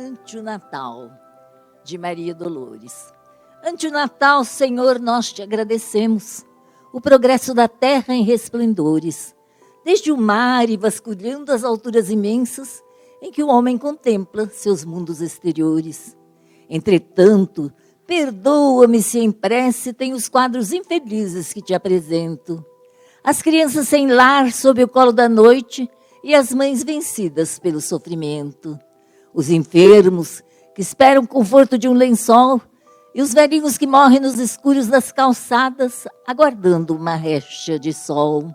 Ante o Natal, de Maria Dolores. Ante o Natal, Senhor, nós te agradecemos o progresso da terra em resplendores, desde o mar e vasculhando as alturas imensas em que o homem contempla seus mundos exteriores. Entretanto, perdoa-me se em prece tenho os quadros infelizes que te apresento. As crianças sem lar sob o colo da noite e as mães vencidas pelo sofrimento. Os enfermos que esperam o conforto de um lençol e os velhinhos que morrem nos escuros das calçadas aguardando uma réchea de sol.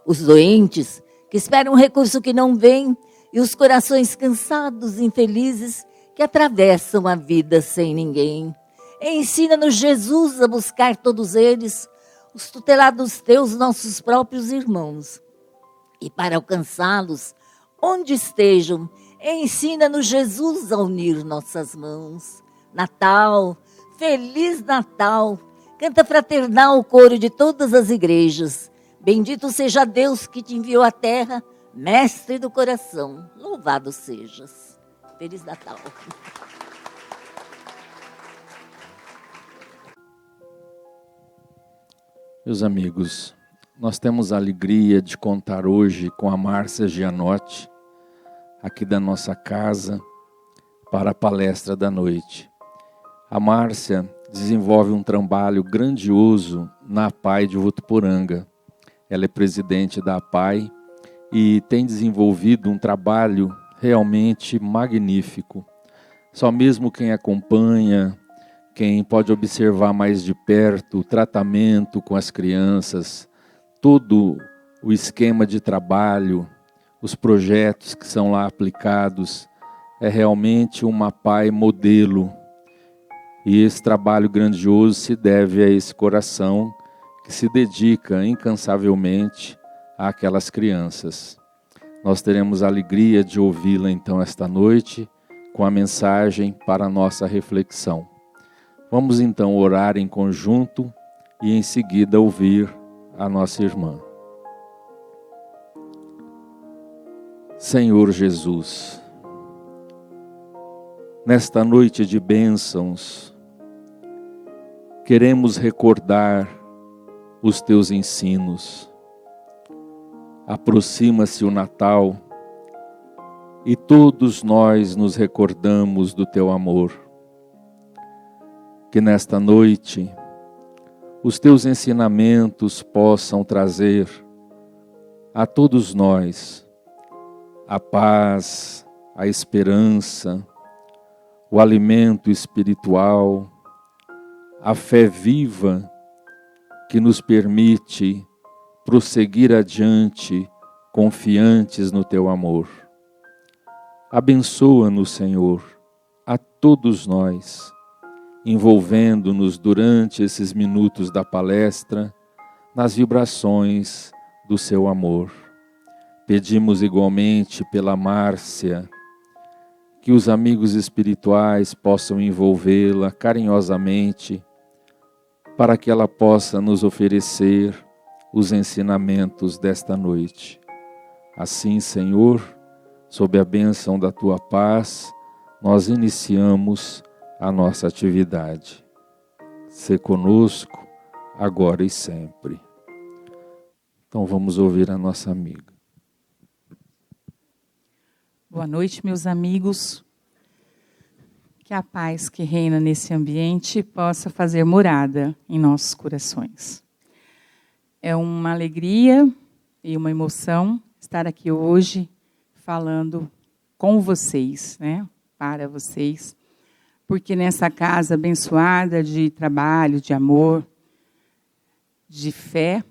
Os doentes que esperam um recurso que não vem e os corações cansados e infelizes que atravessam a vida sem ninguém. Ensina-nos, Jesus, a buscar todos eles, os tutelados teus, nossos próprios irmãos. E para alcançá-los, onde estejam, ensina-nos, Jesus, a unir nossas mãos. Natal, Feliz Natal, canta fraternal o coro de todas as igrejas. Bendito seja Deus que te enviou à terra, mestre do coração, louvado sejas. Feliz Natal. Meus amigos, nós temos a alegria de contar hoje com a Márcia Gianotti, aqui da nossa casa, para a palestra da noite. A Márcia desenvolve um trabalho grandioso na APAI de Votuporanga. Ela é presidente da APAI e tem desenvolvido um trabalho realmente magnífico. Só mesmo quem acompanha, quem pode observar mais de perto o tratamento com as crianças, todo o esquema de trabalho, os projetos que são lá aplicados, é realmente uma APAI modelo. E esse trabalho grandioso se deve a esse coração que se dedica incansavelmente àquelas crianças. Nós teremos a alegria de ouvi-la então esta noite com a mensagem para a nossa reflexão. Vamos então orar em conjunto e em seguida ouvir a nossa irmã. Senhor Jesus, nesta noite de bênçãos, queremos recordar os teus ensinos. Aproxima-se o Natal e todos nós nos recordamos do teu amor. Que nesta noite os teus ensinamentos possam trazer a todos nós a paz, a esperança, o alimento espiritual, a fé viva que nos permite prosseguir adiante confiantes no teu amor. Abençoa-nos, Senhor, a todos nós, envolvendo-nos durante esses minutos da palestra nas vibrações do seu amor. Pedimos igualmente pela Márcia, que os amigos espirituais possam envolvê-la carinhosamente, para que ela possa nos oferecer os ensinamentos desta noite. Assim, Senhor, sob a bênção da tua paz, nós iniciamos a nossa atividade. Sê conosco, agora e sempre. Então vamos ouvir a nossa amiga. Boa noite, meus amigos. Que a paz que reina nesse ambiente possa fazer morada em nossos corações. É uma alegria e uma emoção estar aqui hoje falando com vocês, né? Para vocês. Porque nessa casa abençoada de trabalho, de amor, de fé,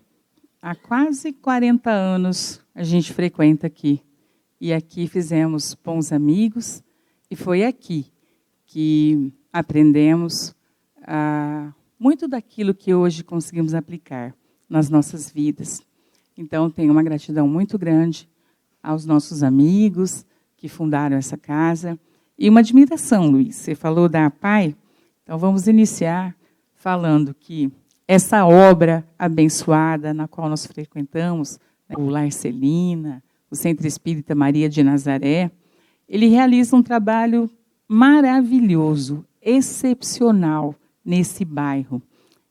há quase 40 anos a gente frequenta aqui. E aqui fizemos bons amigos e foi aqui que aprendemos muito daquilo que hoje conseguimos aplicar nas nossas vidas. Então, tenho uma gratidão muito grande aos nossos amigos que fundaram essa casa. E uma admiração, Luiz, você falou da APAI, então vamos iniciar falando que essa obra abençoada na qual nós frequentamos, né, o Lar Celina, o Centro Espírita Maria de Nazaré, ele realiza um trabalho maravilhoso, excepcional nesse bairro.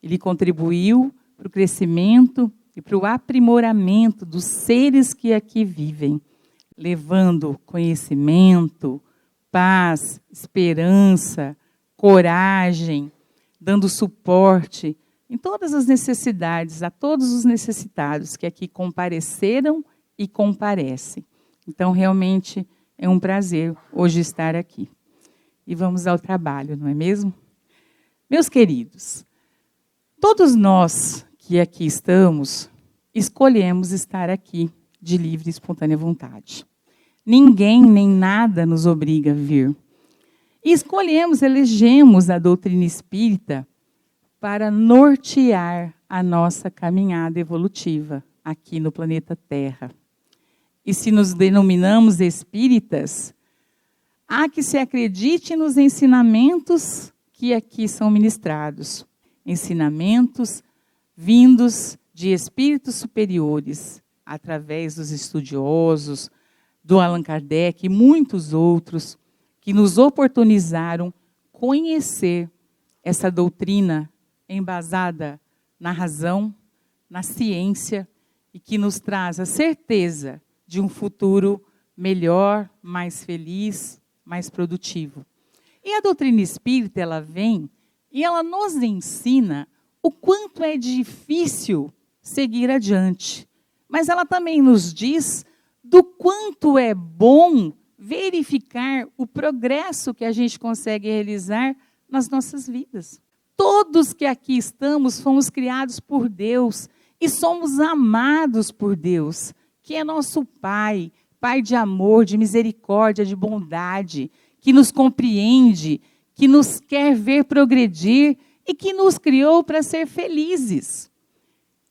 Ele contribuiu para o crescimento e para o aprimoramento dos seres que aqui vivem, levando conhecimento, paz, esperança, coragem, dando suporte em todas as necessidades, a todos os necessitados que aqui compareceram e comparecem. Então, realmente, é um prazer hoje estar aqui. E vamos ao trabalho, não é mesmo? Meus queridos, todos nós que aqui estamos, escolhemos estar aqui de livre e espontânea vontade. Ninguém nem nada nos obriga a vir. E escolhemos, elegemos a doutrina espírita para nortear a nossa caminhada evolutiva aqui no planeta Terra. E se nos denominamos espíritas, há que se acredite nos ensinamentos que aqui são ministrados. Ensinamentos vindos de espíritos superiores, através dos estudiosos, do Allan Kardec e muitos outros, que nos oportunizaram conhecer essa doutrina embasada na razão, na ciência, e que nos traz a certeza de um futuro melhor, mais feliz, mais produtivo. E a doutrina espírita, ela vem e ela nos ensina o quanto é difícil seguir adiante. Mas ela também nos diz do quanto é bom verificar o progresso que a gente consegue realizar nas nossas vidas. Todos que aqui estamos fomos criados por Deus e somos amados por Deus, que é nosso Pai, Pai de amor, de misericórdia, de bondade, que nos compreende, que nos quer ver progredir e que nos criou para ser felizes.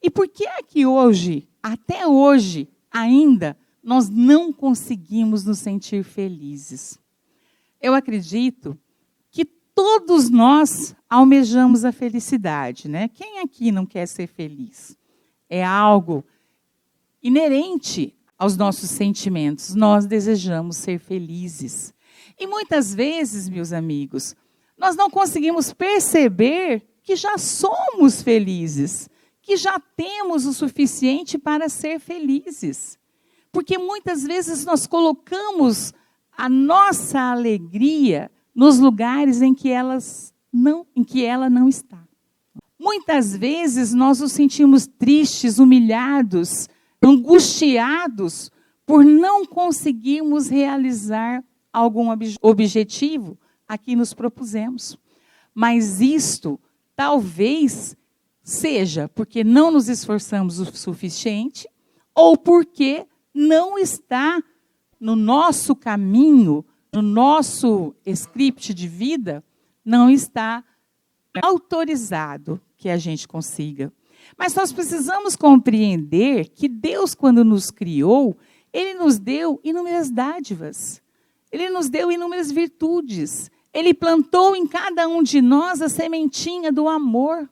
E por que é que hoje, até hoje, ainda, nós não conseguimos nos sentir felizes? Eu acredito que todos nós almejamos a felicidade, né? Quem aqui não quer ser feliz? É algo inerente aos nossos sentimentos. Nós desejamos ser felizes. E muitas vezes, meus amigos, nós não conseguimos perceber que já somos felizes, que já temos o suficiente para ser felizes. Porque muitas vezes nós colocamos a nossa alegria nos lugares em que ela não está. Muitas vezes nós nos sentimos tristes, humilhados, angustiados por não conseguirmos realizar algum objetivo a que nos propusemos. Mas isto talvez seja porque não nos esforçamos o suficiente ou porque não está no nosso caminho, no nosso script de vida, não está autorizado que a gente consiga. Mas nós precisamos compreender que Deus, quando nos criou, Ele nos deu inúmeras dádivas. Ele nos deu inúmeras virtudes. Ele plantou em cada um de nós a sementinha do amor.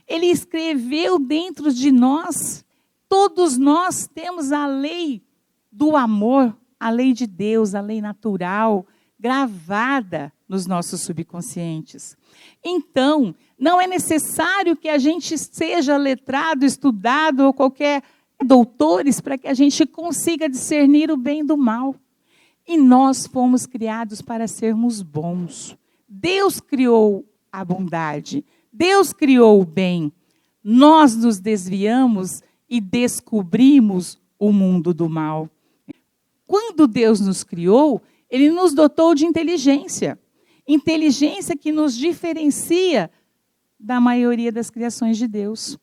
Ele escreveu dentro de nós. Todos nós temos a lei do amor, a lei de Deus, a lei natural, gravada nos nossos subconscientes. Então, não é necessário que a gente seja letrado, estudado ou qualquer doutores para que a gente consiga discernir o bem do mal. E nós fomos criados para sermos bons. Deus criou a bondade. Deus criou o bem. Nós nos desviamos e descobrimos o mundo do mal. Quando Deus nos criou, Ele nos dotou de inteligência. Inteligência que nos diferencia da maioria das criações de Deus.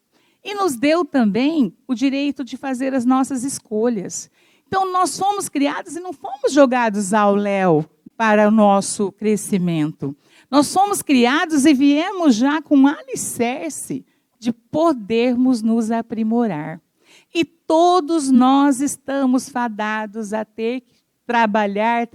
E nos deu também o direito de fazer as nossas escolhas. Então, nós fomos criados e não fomos jogados ao léu para o nosso crescimento. Nós fomos criados e viemos já com um alicerce de podermos nos aprimorar. E todos nós estamos fadados a ter que trabalhar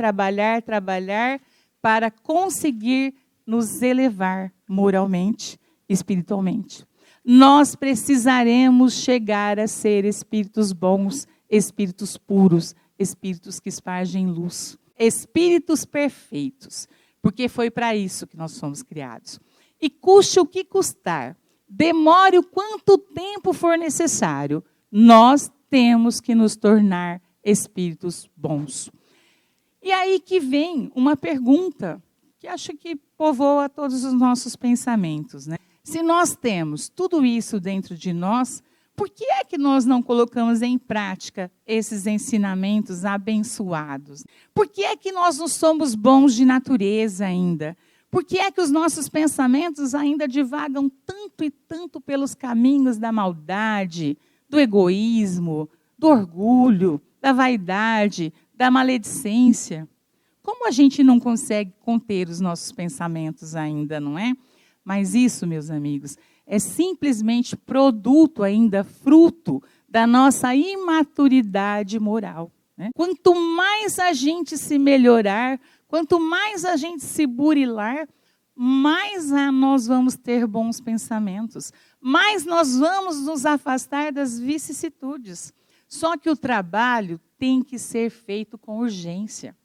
para conseguir nos elevar moralmente, espiritualmente. Nós precisaremos chegar a ser espíritos bons, espíritos puros, espíritos que espargem luz, espíritos perfeitos. porque foi para isso que nós fomos criados. E custe o que custar, demore o quanto tempo for necessário, nós temos que nos tornar espíritos bons. E aí que vem uma pergunta que acho que povoa todos os nossos pensamentos, né? Se nós temos tudo isso dentro de nós, por que é que nós não colocamos em prática esses ensinamentos abençoados? Por que é que nós não somos bons de natureza ainda? Por que é que os nossos pensamentos ainda divagam tanto e tanto pelos caminhos da maldade, do egoísmo, do orgulho, da vaidade, da maledicência? Como a gente não consegue conter os nossos pensamentos ainda, não é? Mas isso, meus amigos, é simplesmente produto ainda, fruto da nossa imaturidade moral, né? Quanto mais a gente se melhorar, quanto mais a gente se burilar, mais nós vamos ter bons pensamentos, mais nós vamos nos afastar das vicissitudes. Só que o trabalho tem que ser feito com urgência.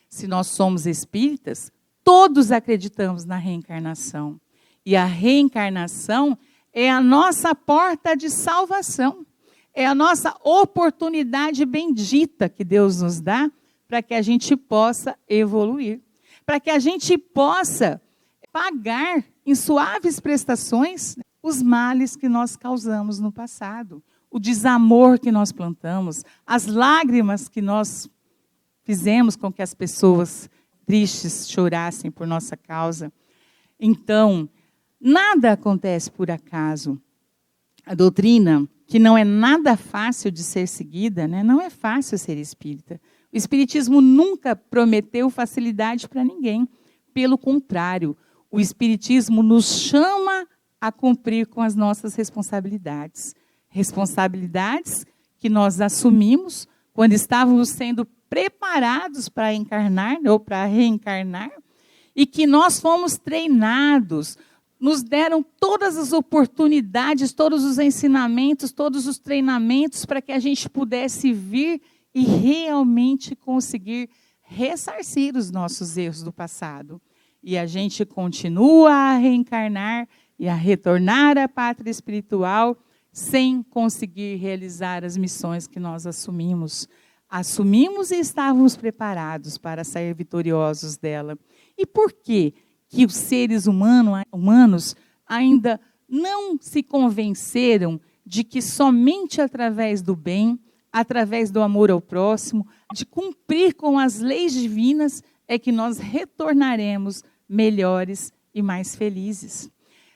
Se nós somos espíritas, todos acreditamos na reencarnação. E a reencarnação é a nossa porta de salvação. É a nossa oportunidade bendita que Deus nos dá para que a gente possa evoluir. Para que a gente possa pagar em suaves prestações os males que nós causamos no passado. O desamor que nós plantamos, as lágrimas que nós fizemos com que as pessoas tristes chorassem por nossa causa. Então, nada acontece por acaso. A doutrina, que não é nada fácil de ser seguida, né? Não é fácil ser espírita. O espiritismo nunca prometeu facilidade para ninguém. Pelo contrário, o espiritismo nos chama a cumprir com as nossas responsabilidades. Responsabilidades que nós assumimos quando estávamos sendo preparados para encarnar ou para reencarnar, e que nós fomos treinados, nos deram todas as oportunidades, todos os ensinamentos, todos os treinamentos para que a gente pudesse vir e realmente conseguir ressarcir os nossos erros do passado. E a gente continua a reencarnar e a retornar à pátria espiritual sem conseguir realizar as missões que nós assumimos. Assumimos e estávamos preparados para sair vitoriosos dela. E por que que os seres humanos ainda não se convenceram de que somente através do bem, através do amor ao próximo, de cumprir com as leis divinas, é que nós retornaremos melhores e mais felizes?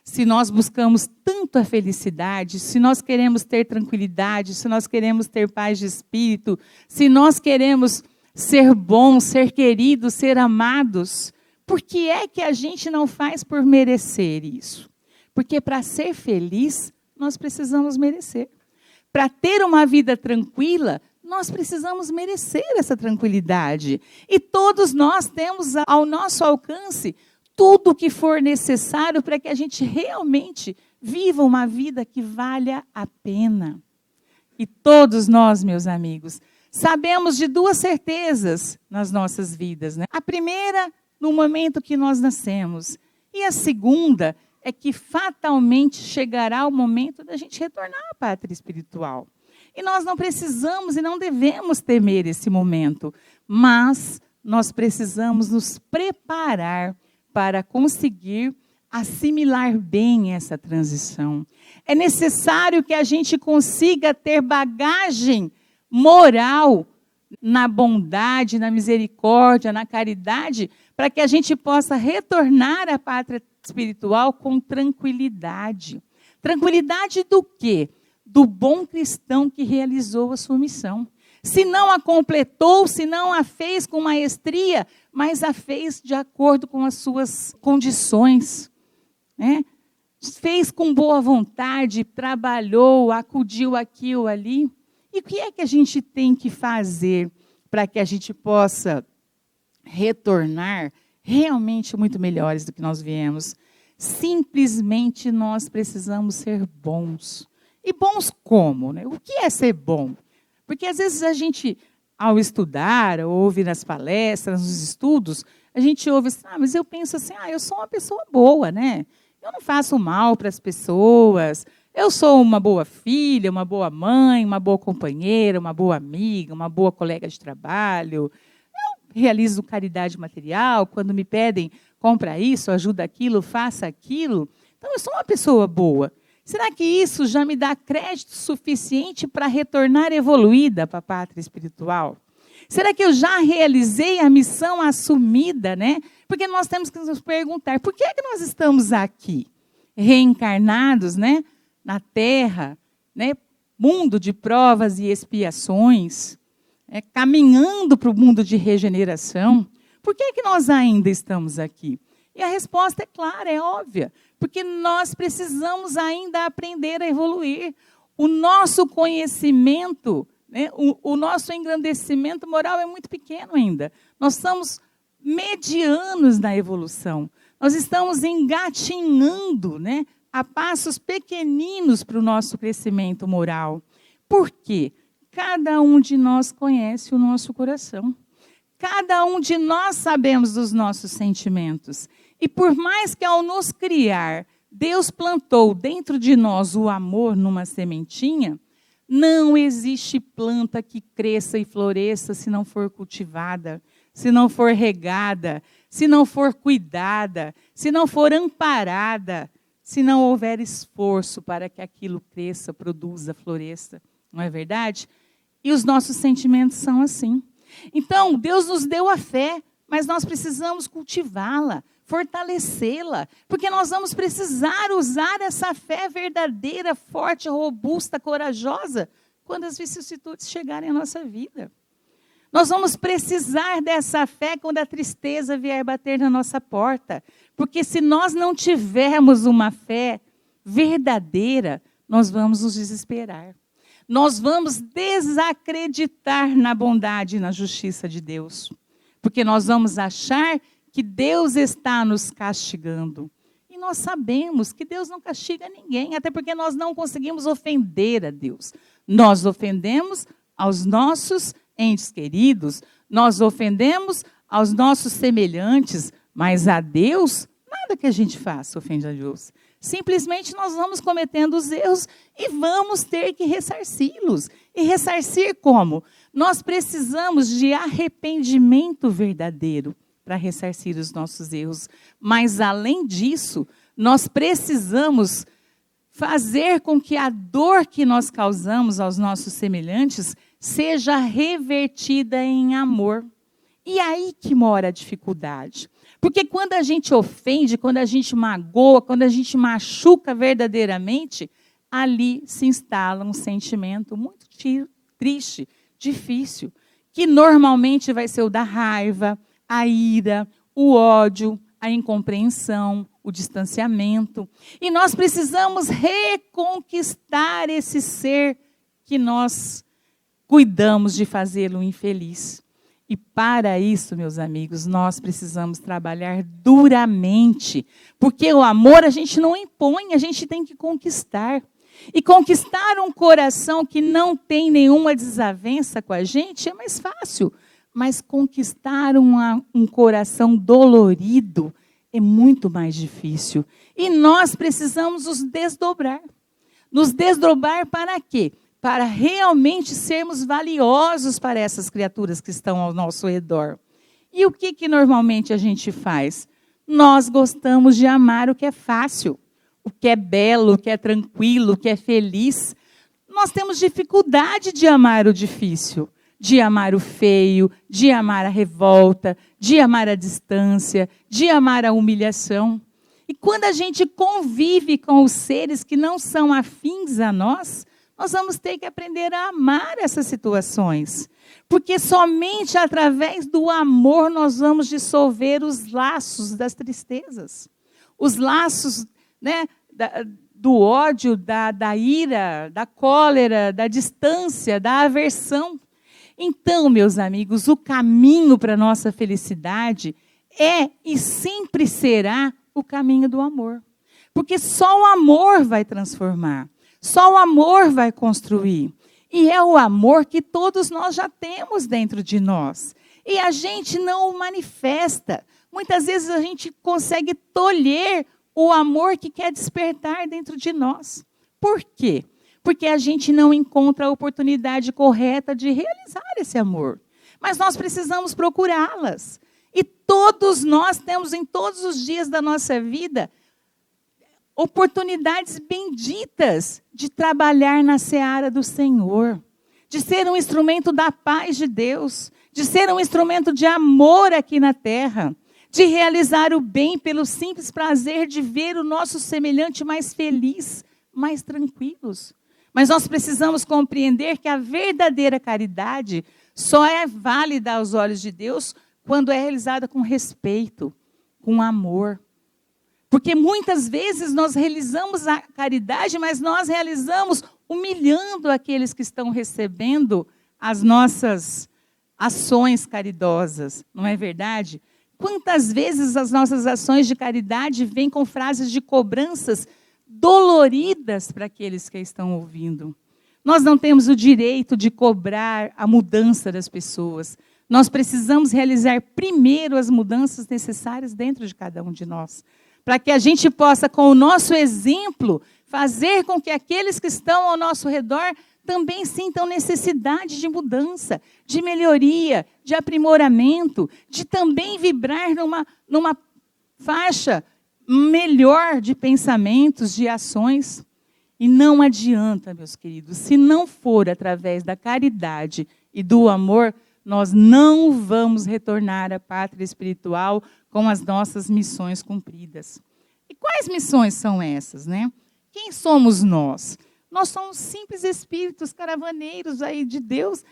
Se nós buscamos tanto a felicidade, se nós queremos ter tranquilidade, se nós queremos ter paz de espírito, se nós queremos ser bons, ser queridos, ser amados, por que é que a gente não faz por merecer isso? Porque para ser feliz, nós precisamos merecer. Para ter uma vida tranquila, nós precisamos merecer essa tranquilidade. E todos nós temos ao nosso alcance tudo o que for necessário para que a gente realmente viva uma vida que valha a pena. E todos nós, meus amigos, sabemos de duas certezas nas nossas vidas, né? A primeira, no momento que nós nascemos. E a segunda é que fatalmente chegará o momento da gente retornar à pátria espiritual. E nós não precisamos e não devemos temer esse momento, mas nós precisamos nos preparar para conseguir assimilar bem essa transição. É necessário que a gente consiga ter bagagem moral na bondade, na misericórdia, na caridade, para que a gente possa retornar à pátria espiritual com tranquilidade. Tranquilidade do quê? Do bom cristão que realizou a sua missão. Se não a completou, se não a fez com maestria, mas a fez de acordo com as suas condições, né? Fez com boa vontade, trabalhou, acudiu aqui ou ali. E o que é que a gente tem que fazer para que a gente possa retornar realmente muito melhores do que nós viemos? Simplesmente nós precisamos ser bons. E bons como, né? O que é ser bom? Porque às vezes a gente, ao estudar, ou ouvir nas palestras, nos estudos, a gente ouve assim, mas eu penso assim, eu sou uma pessoa boa, né? Eu não faço mal para as pessoas, eu sou uma boa filha, uma boa mãe, uma boa companheira, uma boa amiga, uma boa colega de trabalho. Eu realizo caridade material, quando me pedem, compra isso, ajuda aquilo, faça aquilo. Então, eu sou uma pessoa boa. Será que isso já me dá crédito suficiente para retornar evoluída para a pátria espiritual? Será que eu já realizei a missão assumida, né? Porque nós temos que nos perguntar, por que é que nós estamos aqui? Reencarnados, né? Na Terra, né? Mundo de provas e expiações, caminhando para o mundo de regeneração. Por que é que nós ainda estamos aqui? E a resposta é clara, é óbvia. Porque nós precisamos ainda aprender a evoluir. O nosso conhecimento, né, o nosso engrandecimento moral é muito pequeno ainda. Nós somos medianos na evolução. Nós estamos engatinhando, né, a passos pequeninos para o nosso crescimento moral. Por quê? Cada um de nós conhece o nosso coração. Cada um de nós sabemos dos nossos sentimentos. E por mais que ao nos criar, Deus plantou dentro de nós o amor numa sementinha, não existe planta que cresça e floresça se não for cultivada, se não for regada, se não for cuidada, se não for amparada, se não houver esforço para que aquilo cresça, produza, floresça. Não é verdade? E os nossos sentimentos são assim. Então, Deus nos deu a fé, mas nós precisamos cultivá-la, fortalecê-la, porque nós vamos precisar usar essa fé verdadeira, forte, robusta, corajosa, quando as vicissitudes chegarem à nossa vida. Nós vamos precisar dessa fé quando a tristeza vier bater na nossa porta, porque se nós não tivermos uma fé verdadeira, nós vamos nos desesperar. Nós vamos desacreditar na bondade e na justiça de Deus, porque nós vamos achar que Deus está nos castigando. E nós sabemos que Deus não castiga ninguém, até porque nós não conseguimos ofender a Deus. Nós ofendemos aos nossos entes queridos, nós ofendemos aos nossos semelhantes, mas a Deus, nada que a gente faça ofende a Deus. Simplesmente nós vamos cometendo os erros e vamos ter que ressarci-los. E ressarcir como? Nós precisamos de arrependimento verdadeiro para ressarcir os nossos erros. Mas, além disso, nós precisamos fazer com que a dor que nós causamos aos nossos semelhantes seja revertida em amor. E aí que mora a dificuldade. Porque quando a gente ofende, quando a gente magoa, quando a gente machuca verdadeiramente, ali se instala um sentimento muito triste, difícil, que normalmente vai ser o da raiva, a ira, o ódio, a incompreensão, o distanciamento. E nós precisamos reconquistar esse ser que nós cuidamos de fazê-lo infeliz. E para isso, meus amigos, nós precisamos trabalhar duramente, porque o amor a gente não impõe, a gente tem que conquistar. E conquistar um coração que não tem nenhuma desavença com a gente é mais fácil, mas conquistar um coração dolorido é muito mais difícil. E nós precisamos nos desdobrar. Nos desdobrar para quê? Para realmente sermos valiosos para essas criaturas que estão ao nosso redor. E o que normalmente a gente faz? Nós gostamos de amar o que é fácil, o que é belo, o que é tranquilo, o que é feliz. Nós temos dificuldade de amar o difícil, de amar o feio, de amar a revolta, de amar a distância, de amar a humilhação. E quando a gente convive com os seres que não são afins a nós vamos ter que aprender a amar essas situações. Porque somente através do amor nós vamos dissolver os laços das tristezas. Os laços, né, do ódio, da ira, da cólera, da distância, da aversão. Então, meus amigos, o caminho para a nossa felicidade é e sempre será o caminho do amor. Porque só o amor vai transformar. Só o amor vai construir. E é o amor que todos nós já temos dentro de nós. e a gente não o manifesta. Muitas vezes a gente consegue tolher o amor que quer despertar dentro de nós. Por quê? Porque a gente não encontra a oportunidade correta de realizar esse amor. Mas nós precisamos procurá-las. E todos nós temos em todos os dias da nossa vida oportunidades benditas de trabalhar na seara do Senhor, de ser um instrumento da paz de Deus, de ser um instrumento de amor aqui na terra, de realizar o bem pelo simples prazer de ver o nosso semelhante mais feliz, mais tranquilos. Mas nós precisamos compreender que a verdadeira caridade só é válida aos olhos de Deus quando é realizada com respeito, com amor. Porque muitas vezes nós realizamos a caridade, mas nós realizamos humilhando aqueles que estão recebendo as nossas ações caridosas, não é verdade? Quantas vezes as nossas ações de caridade vêm com frases de cobranças doloridas para aqueles que estão ouvindo? Nós não temos o direito de cobrar a mudança das pessoas. Nós precisamos realizar primeiro as mudanças necessárias dentro de cada um de nós, para que a gente possa, com o nosso exemplo, fazer com que aqueles que estão ao nosso redor também sintam necessidade de mudança, de melhoria, de aprimoramento, de também vibrar numa faixa melhor de pensamentos, de ações. E não adianta, meus queridos, se não for através da caridade e do amor, nós não vamos retornar à pátria espiritual com as nossas missões cumpridas. E quais missões são essas, né? Quem somos nós? Nós somos simples espíritos caravaneiros aí de Deus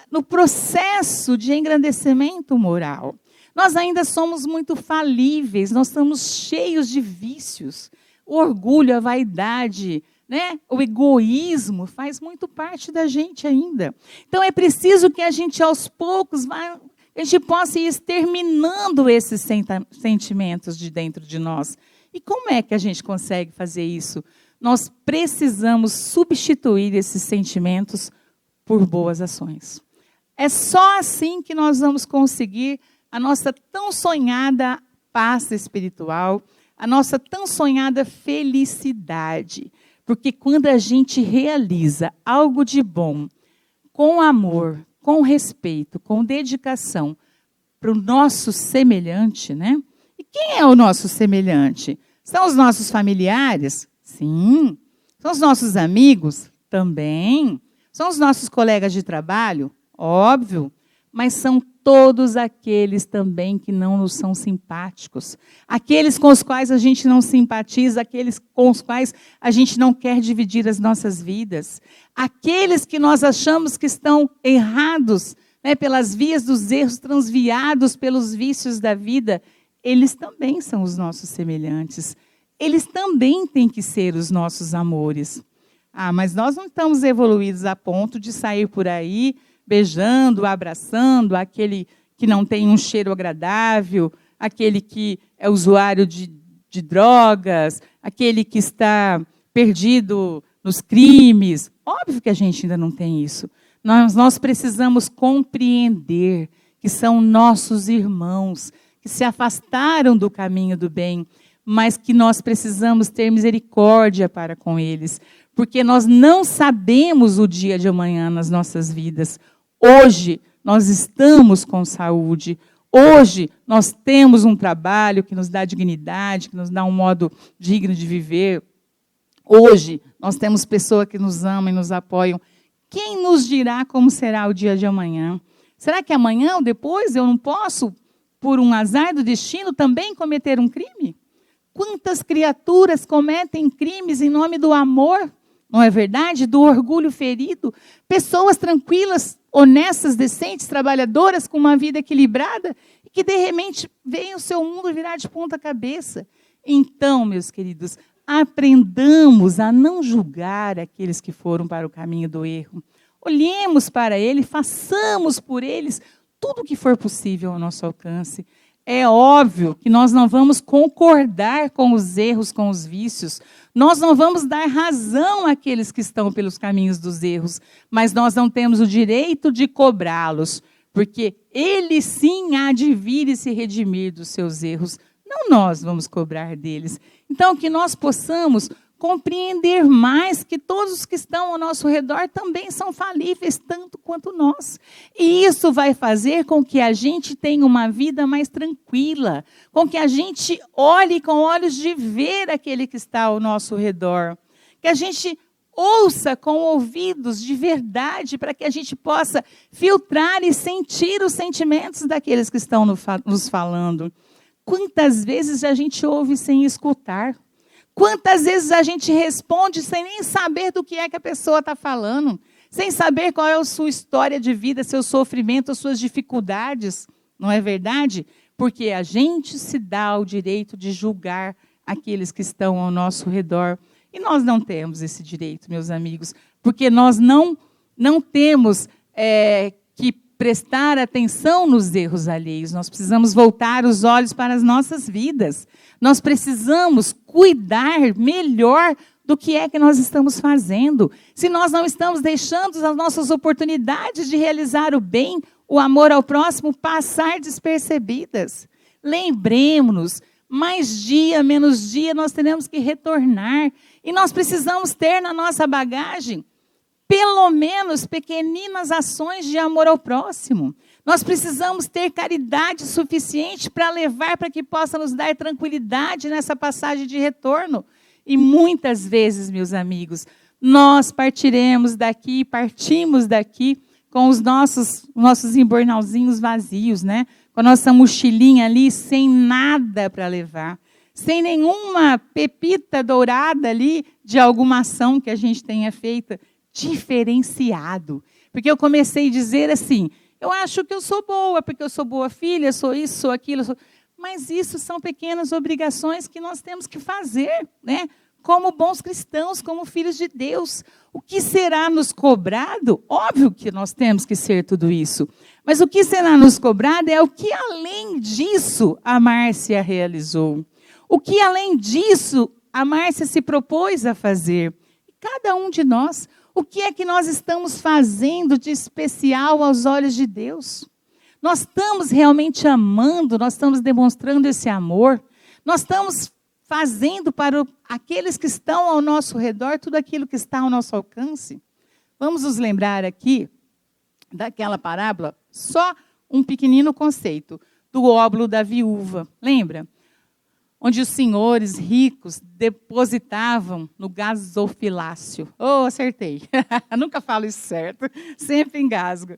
no processo de engrandecimento moral. Nós ainda somos muito falíveis, nós estamos cheios de vícios. O orgulho, a vaidade, né? O egoísmo faz muito parte da gente ainda. Então é preciso que a gente aos poucos a gente possa ir exterminando esses sentimentos de dentro de nós. E como é que a gente consegue fazer isso? Nós precisamos substituir esses sentimentos por boas ações. É só assim que nós vamos conseguir a nossa tão sonhada paz espiritual, a nossa tão sonhada felicidade. Porque quando a gente realiza algo de bom, com amor, com respeito, com dedicação para o nosso semelhante, né? E quem é o nosso semelhante? São os nossos familiares? Sim. São os nossos amigos? Também. São os nossos colegas de trabalho? Óbvio. Mas são todos aqueles também que não nos são simpáticos. Aqueles com os quais a gente não simpatiza, aqueles com os quais a gente não quer dividir as nossas vidas. Aqueles que nós achamos que estão errados, né, pelas vias dos erros, transviados pelos vícios da vida, eles também são os nossos semelhantes. Eles também têm que ser os nossos amores. Mas nós não estamos evoluídos a ponto de sair por aí beijando, abraçando aquele que não tem um cheiro agradável, aquele que é usuário de drogas, aquele que está perdido nos crimes. Óbvio que a gente ainda não tem isso. Nós precisamos compreender que são nossos irmãos, que se afastaram do caminho do bem, mas que nós precisamos ter misericórdia para com eles, porque nós não sabemos o dia de amanhã nas nossas vidas. Hoje nós estamos com saúde, hoje nós temos um trabalho que nos dá dignidade, que nos dá um modo digno de viver. Hoje nós temos pessoas que nos amam e nos apoiam. Quem nos dirá como será o dia de amanhã? Será que amanhã ou depois eu não posso, por um azar do destino, também cometer um crime? Quantas criaturas cometem crimes em nome do amor, não é verdade? Do orgulho ferido. Pessoas tranquilas, honestas, decentes, trabalhadoras, com uma vida equilibrada, e que de repente veem o seu mundo virar de ponta cabeça. Então, meus queridos, aprendamos a não julgar aqueles que foram para o caminho do erro. Olhemos para eles, façamos por eles tudo o que for possível ao nosso alcance. É óbvio que nós não vamos concordar com os erros, com os vícios. Nós não vamos dar razão àqueles que estão pelos caminhos dos erros, mas nós não temos o direito de cobrá-los, porque ele sim há de vir e se redimir dos seus erros. Não nós vamos cobrar deles. Então, que nós possamos compreender mais que todos os que estão ao nosso redor também são falíveis, tanto quanto nós. E isso vai fazer com que a gente tenha uma vida mais tranquila, com que a gente olhe com olhos de ver aquele que está ao nosso redor, que a gente ouça com ouvidos de verdade, para que a gente possa filtrar e sentir os sentimentos daqueles que estão nos falando. Quantas vezes a gente ouve sem escutar? Quantas vezes a gente responde sem nem saber do que é que a pessoa está falando, sem saber qual é a sua história de vida, seu sofrimento, as suas dificuldades, não é verdade? Porque a gente se dá o direito de julgar aqueles que estão ao nosso redor. E nós não temos esse direito, meus amigos, porque nós não temos que prestar atenção nos erros alheios. Nós precisamos voltar os olhos para as nossas vidas. Nós precisamos cuidar melhor do que é que nós estamos fazendo. Se nós não estamos deixando as nossas oportunidades de realizar o bem, o amor ao próximo, passar despercebidas. Lembremos-nos, mais dia, menos dia, nós teremos que retornar. E nós precisamos ter na nossa bagagem pelo menos pequeninas ações de amor ao próximo. Nós precisamos ter caridade suficiente para levar, para que possa nos dar tranquilidade nessa passagem de retorno. E muitas vezes, meus amigos, nós partimos daqui com os nossos embornalzinhos vazios, né? Com a nossa mochilinha ali, sem nada para levar, sem nenhuma pepita dourada ali de alguma ação que a gente tenha feito diferenciado. Porque eu comecei a dizer assim, eu acho que eu sou boa, porque eu sou boa filha, sou isso, sou aquilo. Mas isso são pequenas obrigações que nós temos que fazer, né? Como bons cristãos, como filhos de Deus. O que será nos cobrado? Óbvio que nós temos que ser tudo isso. Mas o que será nos cobrado é o que além disso a Márcia realizou. O que além disso a Márcia se propôs a fazer. Cada um de nós, o que é que nós estamos fazendo de especial aos olhos de Deus? Nós estamos realmente amando, nós estamos demonstrando esse amor, nós estamos fazendo para aqueles que estão ao nosso redor tudo aquilo que está ao nosso alcance. Vamos nos lembrar aqui daquela parábola, só um pequenino conceito, do óbolo da viúva, lembra? Onde os senhores ricos depositavam no gasofilácio. Oh, acertei. Nunca falo isso certo, sempre engasgo.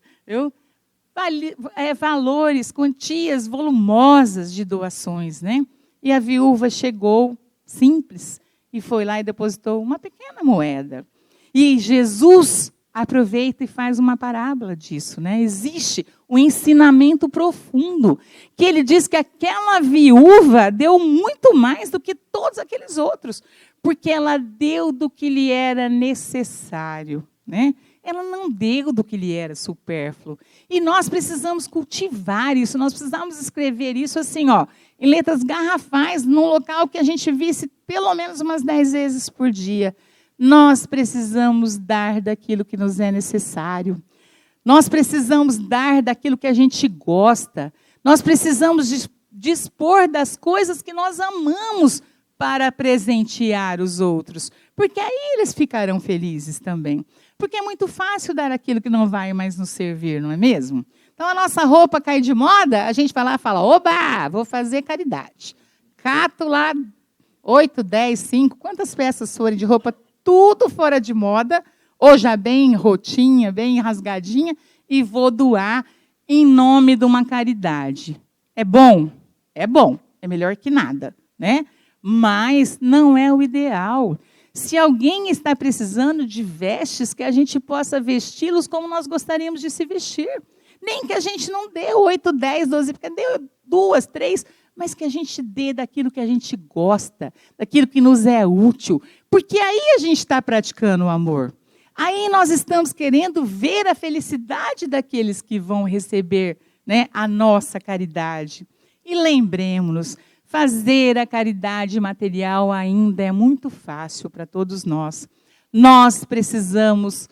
Valores, quantias volumosas de doações, né? E a viúva chegou, simples, e foi lá e depositou uma pequena moeda. E Jesus aproveita e faz uma parábola disso, né? Existe um ensinamento profundo, que ele diz que aquela viúva deu muito mais do que todos aqueles outros, porque ela deu do que lhe era necessário, né? Ela não deu do que lhe era supérfluo. E nós precisamos cultivar isso, nós precisamos escrever isso assim, ó, em letras garrafais, num local que a gente visse pelo menos umas 10 vezes por dia. Nós precisamos dar daquilo que nos é necessário. Nós precisamos dar daquilo que a gente gosta. Nós precisamos dispor das coisas que nós amamos para presentear os outros. Porque aí eles ficarão felizes também. Porque é muito fácil dar aquilo que não vai mais nos servir, não é mesmo? Então, a nossa roupa cai de moda, a gente vai lá e fala, oba, vou fazer caridade. Cato lá 8, 10, 5, quantas peças forem de roupa, tudo fora de moda, ou já bem rotinha, bem rasgadinha, e vou doar em nome de uma caridade. É bom? É bom. É melhor que nada, né? Mas não é o ideal. Se alguém está precisando de vestes, que a gente possa vesti-los como nós gostaríamos de se vestir. Nem que a gente não dê 8, 10, 12, porque dê 2, 3, mas que a gente dê daquilo que a gente gosta, daquilo que nos é útil. Porque aí a gente está praticando o amor. Aí nós estamos querendo ver a felicidade daqueles que vão receber, né, a nossa caridade. E lembremos-nos, fazer a caridade material ainda é muito fácil para todos nós. Nós precisamos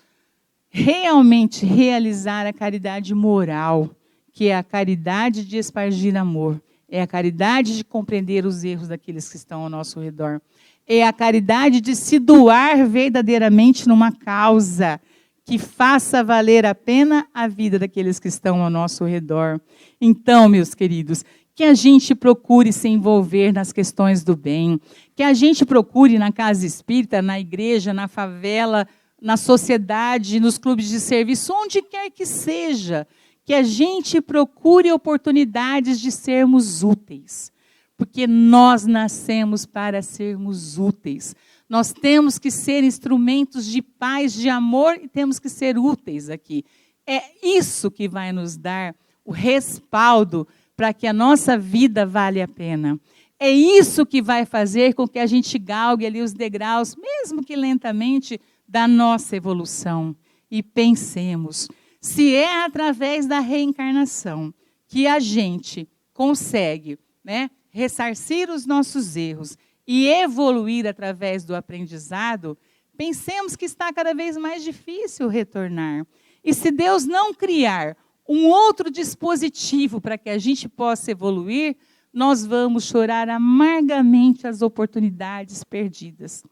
realmente realizar a caridade moral, porque é a caridade de espargir amor, é a caridade de compreender os erros daqueles que estão ao nosso redor, é a caridade de se doar verdadeiramente numa causa que faça valer a pena a vida daqueles que estão ao nosso redor. Então, meus queridos, que a gente procure se envolver nas questões do bem, que a gente procure na casa espírita, na igreja, na favela, na sociedade, nos clubes de serviço, onde quer que seja, que a gente procure oportunidades de sermos úteis, porque nós nascemos para sermos úteis. Nós temos que ser instrumentos de paz, de amor, e temos que ser úteis aqui. É isso que vai nos dar o respaldo para que a nossa vida vale a pena. É isso que vai fazer com que a gente galgue ali os degraus, mesmo que lentamente, da nossa evolução. E pensemos, se é através da reencarnação que a gente consegue, né, ressarcir os nossos erros e evoluir através do aprendizado, pensemos que está cada vez mais difícil retornar. E se Deus não criar um outro dispositivo para que a gente possa evoluir, nós vamos chorar amargamente as oportunidades perdidas.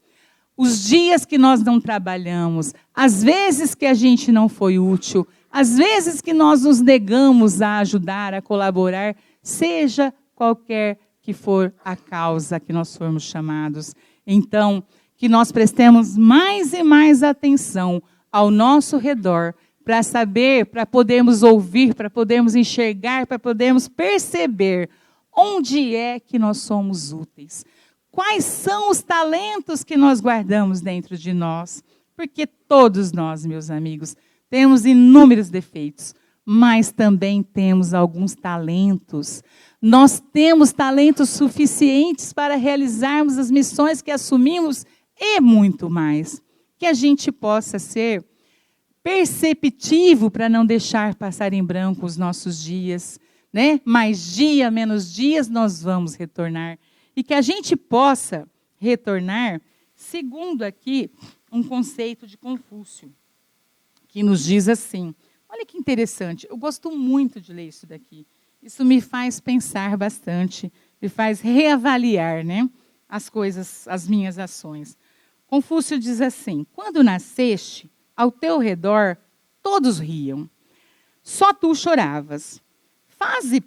Os dias que nós não trabalhamos, as vezes que a gente não foi útil, as vezes que nós nos negamos a ajudar, a colaborar, seja qualquer que for a causa que nós formos chamados. Então, que nós prestemos mais e mais atenção ao nosso redor, para saber, para podermos ouvir, para podermos enxergar, para podermos perceber onde é que nós somos úteis. Quais são os talentos que nós guardamos dentro de nós? Porque todos nós, meus amigos, temos inúmeros defeitos, mas também temos alguns talentos. Nós temos talentos suficientes para realizarmos as missões que assumimos e muito mais. Que a gente possa ser perceptivo para não deixar passar em branco os nossos dias, né? Mais dia, menos dias, nós vamos retornar. E que a gente possa retornar, segundo aqui, um conceito de Confúcio, que nos diz assim, olha que interessante, eu gosto muito de ler isso daqui. Isso me faz pensar bastante, me faz reavaliar, né, as coisas, as minhas ações. Confúcio diz assim, quando nasceste, ao teu redor, todos riam. Só tu choravas. Faze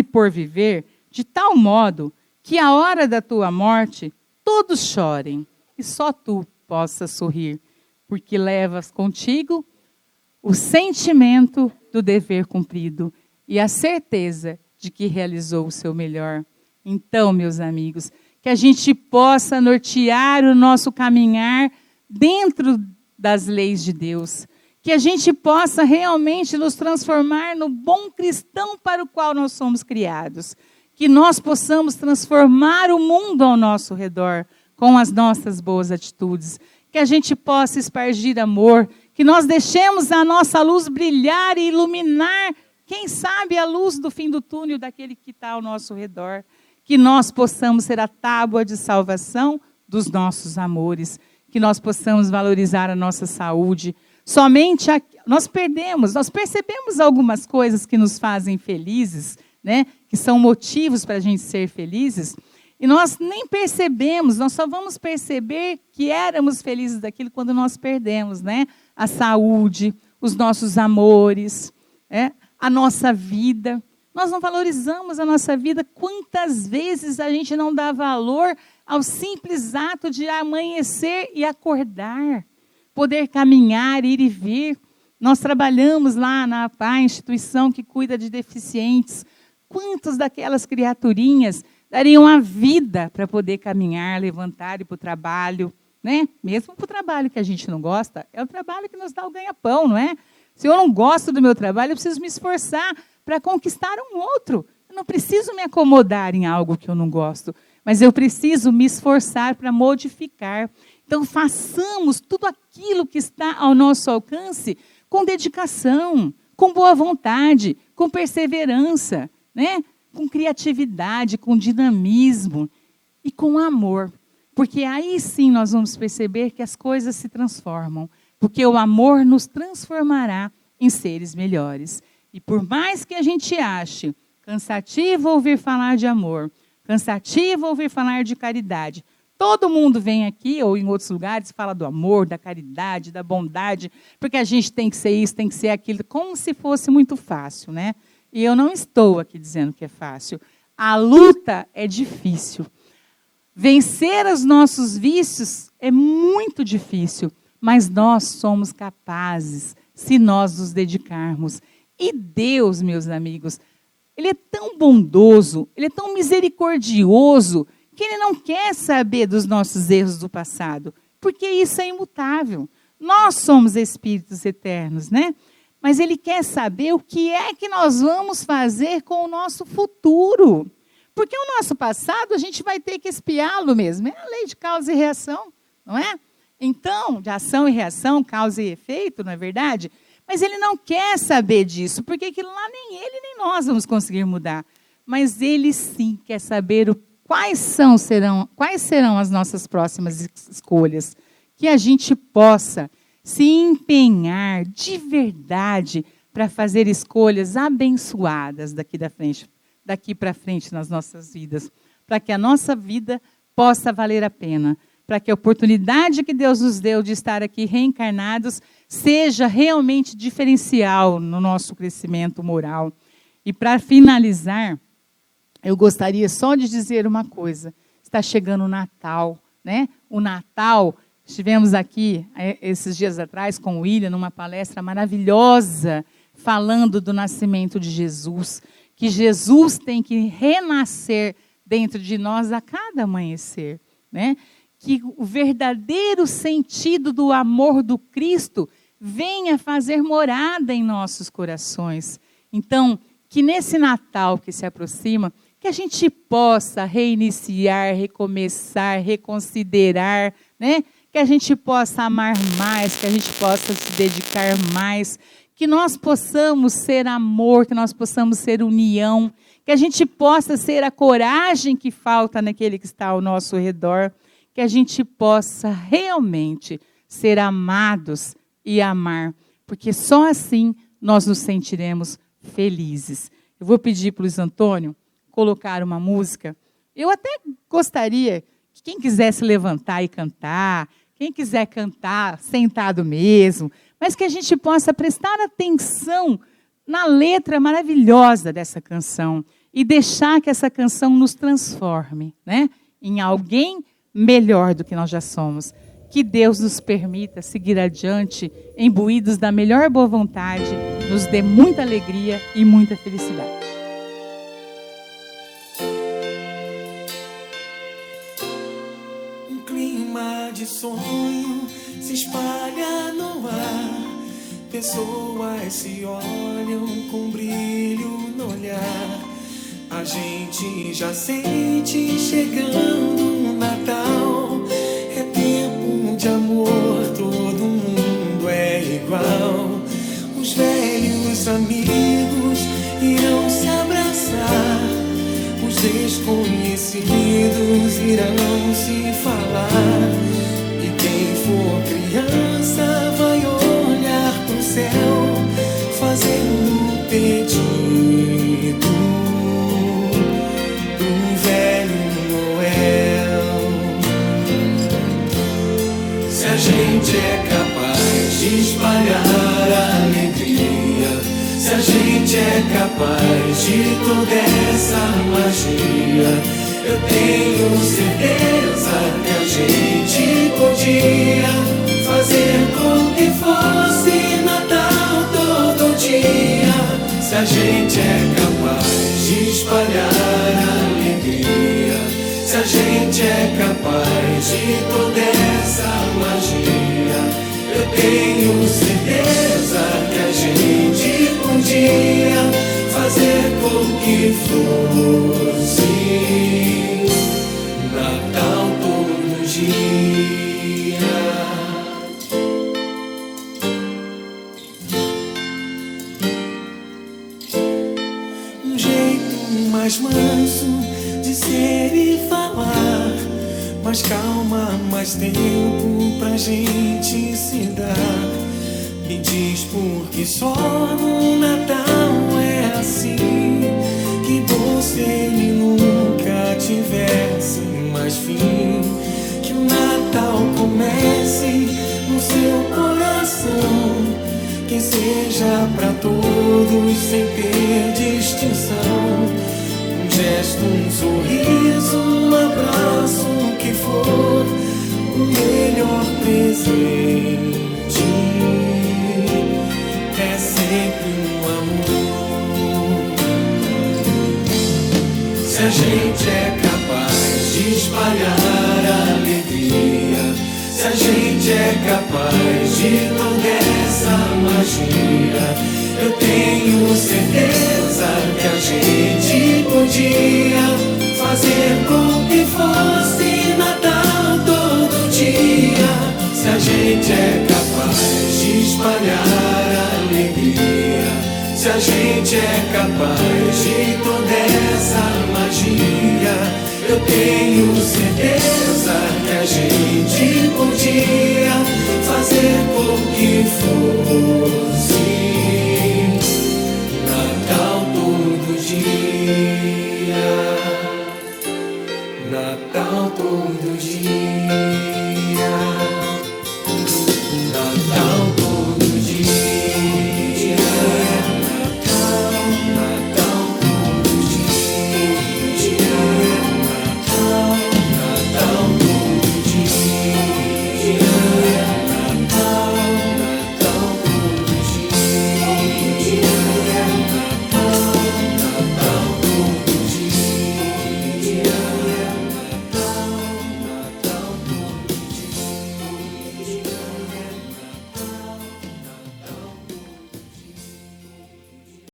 por viver de tal modo que a hora da tua morte todos chorem e só tu possas sorrir, porque levas contigo o sentimento do dever cumprido e a certeza de que realizou o seu melhor. Então, meus amigos, que a gente possa nortear o nosso caminhar dentro das leis de Deus, que a gente possa realmente nos transformar no bom cristão para o qual nós somos criados, que nós possamos transformar o mundo ao nosso redor com as nossas boas atitudes, que a gente possa espargir amor, que nós deixemos a nossa luz brilhar e iluminar, quem sabe, a luz do fim do túnel daquele que está ao nosso redor, que nós possamos ser a tábua de salvação dos nossos amores, que nós possamos valorizar a nossa saúde. Somente nós percebemos algumas coisas que nos fazem felizes, né? Que são motivos para a gente ser felizes, e nós nem percebemos, nós só vamos perceber que éramos felizes daquilo quando nós perdemos, né? A saúde, os nossos amores, né? A nossa vida. Nós não valorizamos a nossa vida. Quantas vezes a gente não dá valor ao simples ato de amanhecer e acordar, poder caminhar, ir e vir. Nós trabalhamos lá na APA, instituição que cuida de deficientes. Quantas daquelas criaturinhas dariam a vida para poder caminhar, levantar e ir para o trabalho, né? Mesmo para o trabalho que a gente não gosta, é o trabalho que nos dá o ganha-pão, não é? Se eu não gosto do meu trabalho, eu preciso me esforçar para conquistar um outro. Eu não preciso me acomodar em algo que eu não gosto, mas eu preciso me esforçar para modificar. Então, façamos tudo aquilo que está ao nosso alcance com dedicação, com boa vontade, com perseverança, né? Com criatividade, com dinamismo e com amor. Porque aí sim nós vamos perceber que as coisas se transformam. Porque o amor nos transformará em seres melhores. E por mais que a gente ache cansativo ouvir falar de amor, cansativo ouvir falar de caridade, todo mundo vem aqui ou em outros lugares fala do amor, da caridade, da bondade, porque a gente tem que ser isso, tem que ser aquilo, como se fosse muito fácil, né? E eu não estou aqui dizendo que é fácil. A luta é difícil. Vencer os nossos vícios é muito difícil, mas nós somos capazes se nós nos dedicarmos. E Deus, meus amigos, Ele é tão bondoso, Ele é tão misericordioso, que Ele não quer saber dos nossos erros do passado, porque isso é imutável. Nós somos espíritos eternos, né? Mas Ele quer saber o que é que nós vamos fazer com o nosso futuro. Porque o nosso passado, a gente vai ter que espiá-lo mesmo. É a lei de causa e reação, não é? Então, de ação e reação, causa e efeito, não é verdade? Mas Ele não quer saber disso, porque aquilo lá nem Ele nem nós vamos conseguir mudar. Mas Ele sim quer saber quais serão as nossas próximas escolhas. Que a gente possa se empenhar de verdade para fazer escolhas abençoadas daqui para frente nas nossas vidas, para que a nossa vida possa valer a pena, para que a oportunidade que Deus nos deu de estar aqui reencarnados seja realmente diferencial no nosso crescimento moral. E para finalizar, eu gostaria só de dizer uma coisa. Está chegando o Natal, né? O Natal, estivemos aqui esses dias atrás com o William, numa palestra maravilhosa, falando do nascimento de Jesus, que Jesus tem que renascer dentro de nós a cada amanhecer, né? Que o verdadeiro sentido do amor do Cristo venha fazer morada em nossos corações. Então, que nesse Natal que se aproxima, que a gente possa reiniciar, recomeçar, reconsiderar, né? Que a gente possa amar mais, que a gente possa se dedicar mais, que nós possamos ser amor, que nós possamos ser união, que a gente possa ser a coragem que falta naquele que está ao nosso redor, que a gente possa realmente ser amados e amar, porque só assim nós nos sentiremos felizes. Eu vou pedir para o Luiz Antônio colocar uma música. Eu até gostaria que quem quisesse levantar e cantar, quem quiser cantar sentado mesmo, mas que a gente possa prestar atenção na letra maravilhosa dessa canção e deixar que essa canção nos transforme, né, em alguém melhor do que nós já somos. Que Deus nos permita seguir adiante, imbuídos da melhor boa vontade, nos dê muita alegria e muita felicidade. Um clima de sonho se espalha no ar, pessoas se olham com brilho no olhar. A gente já sente chegando o Natal, é tempo de amor, todo mundo é igual. Os velhos amigos irão se abraçar, os desconhecidos irão se falar. E quem for criança vai olhar pro céu, fazendo um pedido do velho Noel. Se a gente é capaz de espalhar a alegria, se a gente é capaz de toda essa magia, eu tenho certeza que a gente podia fazer com que fosse Natal todo dia. Se a gente é capaz de espalhar a alegria, se a gente é capaz de toda essa magia, eu tenho certeza que a gente podia fazer com que fosse Natal todo dia. Um jeito mais manso de ser e falar, mais calma, mais tempo pra gente se dar. Me diz por que só no Natal seja pra todos sem ter distinção. Um gesto, um sorriso, um abraço, o que for, o melhor presente é sempre um amor. Se a gente é capaz de espalhar a alegria, se a gente é capaz de toda essa magia, eu tenho certeza que a gente podia fazer com que fosse Natal todo dia. Se a gente é capaz de espalhar a alegria, se a gente é capaz de toda essa magia, eu tenho certeza que a gente podia fazer com que fosse